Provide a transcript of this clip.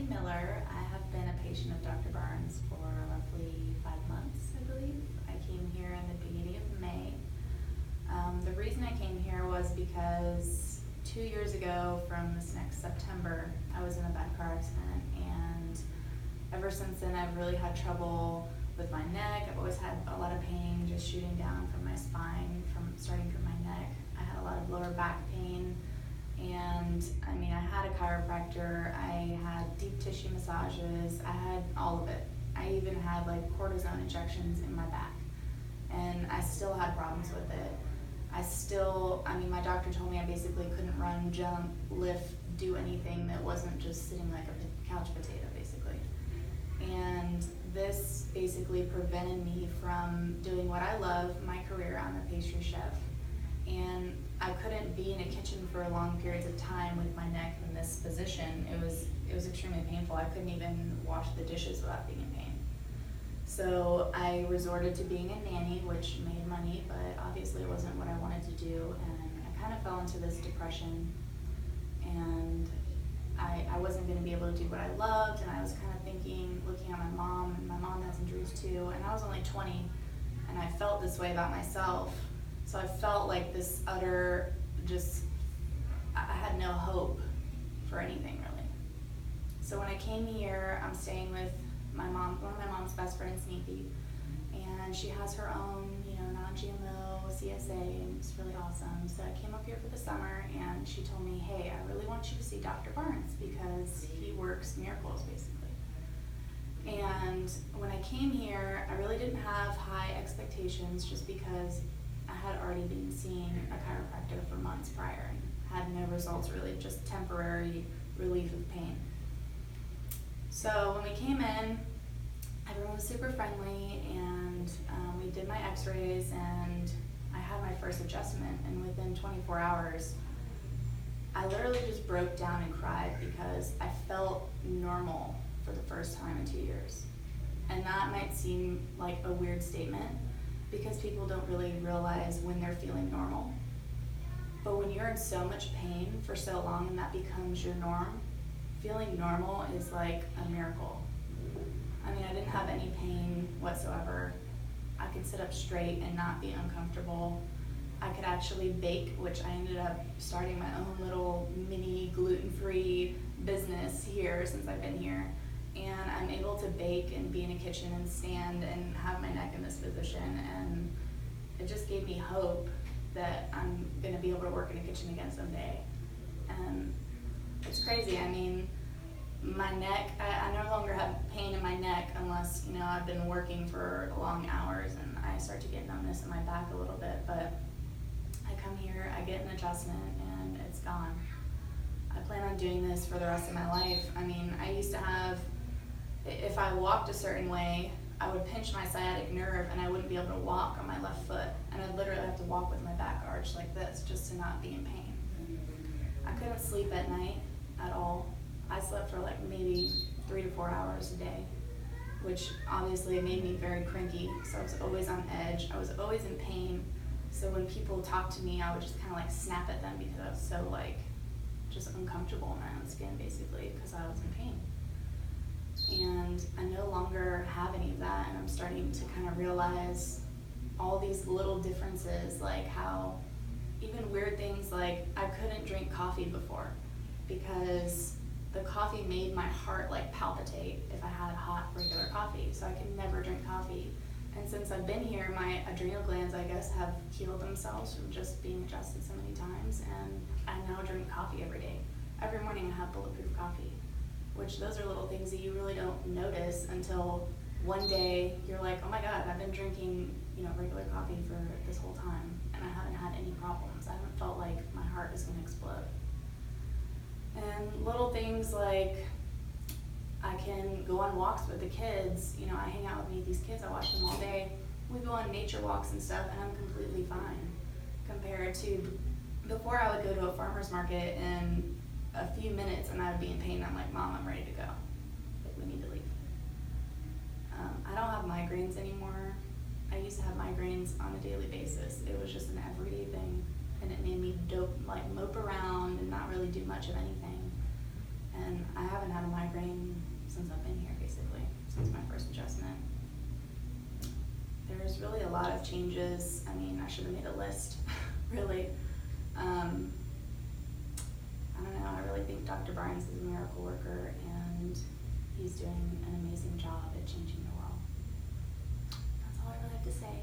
Miller. I have been a patient of Dr. Barnes for roughly 5 months, I believe. I came here in the beginning of May. The reason I came here was because 2 years ago from this next September, I was in a bad car accident, and ever since then I've really had trouble with my neck. I've always had a lot of pain just shooting down from my spine, starting from my neck. I had a lot of lower back pain, and I mean, I had a chiropractor, I had deep tissue massages, I had all of it. I even had like cortisone injections in my back, and I still had problems with it. My doctor told me I basically couldn't run, jump, lift, do anything that wasn't just sitting like a couch potato, basically. And this basically prevented me from doing what I love, my career. I'm a pastry chef. And I couldn't be in a kitchen for long periods of time with my neck in this position. It was extremely painful. I couldn't even wash the dishes without being in pain. So I resorted to being a nanny, which made money, but obviously it wasn't what I wanted to do. And I kind of fell into this depression, and I wasn't going to be able to do what I loved. And I was kind of thinking, looking at my mom, and my mom has injuries too, and I was only 20, and I felt this way about myself. So I felt like this utter, I had no hope for anything really. So when I came here, I'm staying with my mom, one of my mom's best friends, Neepy, and she has her own, non-GMO CSA, and it's really awesome. So I came up here for the summer, and she told me, hey, I really want you to see Dr. Barnes because he works miracles, basically. And when I came here, I really didn't have high expectations just because I had already been seeing a chiropractor for months prior and had no results really, just temporary relief of pain. So when we came in, everyone was super friendly, and we did my x-rays, and I had my first adjustment, and within 24 hours, I literally just broke down and cried because I felt normal for the first time in 2 years. And that might seem like a weird statement because people don't really realize when they're feeling normal. But when you're in so much pain for so long and that becomes your norm, feeling normal is like a miracle. I mean, I didn't have any pain whatsoever. I could sit up straight and not be uncomfortable. I could actually bake, which I ended up starting my own little mini gluten-free business here since I've been here. And I'm able to bake and be in a kitchen and stand and have my neck in this position. And it just gave me hope that I'm going to be able to work in a kitchen again someday. And it's crazy. I mean, my neck, I no longer have pain in my neck unless, I've been working for long hours and I start to get numbness in my back a little bit. But I come here, I get an adjustment, and it's gone. I plan on doing this for the rest of my life. I mean, I used to have, if I walked a certain way, I would pinch my sciatic nerve and I wouldn't be able to walk on my left foot. And I'd literally have to walk with my back arched like this just to not be in pain. I couldn't sleep at night at all. I slept for like maybe 3 to 4 hours a day, which obviously made me very cranky. So I was always on edge. I was always in pain. So when people talked to me, I would just kind of like snap at them because I was so just uncomfortable in my own skin, basically, because I was in pain. And I no longer have any of that, and I'm starting to kind of realize all these little differences, like how even weird things like I couldn't drink coffee before because the coffee made my heart palpitate if I had hot regular coffee, so I could never drink coffee. And since I've been here, my adrenal glands, I guess, have healed themselves from just being adjusted so many times, and I now drink coffee every day. Every morning I have bulletproof coffee, which those are little things that you really don't notice until one day you're like, oh my God, I've been drinking, regular coffee for this whole time, and I haven't had any problems. I haven't felt like my heart is gonna explode. And little things like I can go on walks with the kids. I hang out with these kids, I watch them all day. We go on nature walks and stuff, and I'm completely fine. Compared to before, I would go to a farmer's market in a few minutes and I would be in pain. I'm like, Mom, I'm ready to go. We need to leave. I don't have migraines anymore. I used to have migraines on a daily basis. It was just an everyday thing, and it made me mope around and not really do much of anything. And I haven't had a migraine migraine since I've been here, basically, since my first adjustment. There's really a lot of changes. I mean, I should have made a list, really. I don't know, I really think Dr. Barnes is a miracle worker, and he's doing an amazing job at changing the world. That's all I really have to say.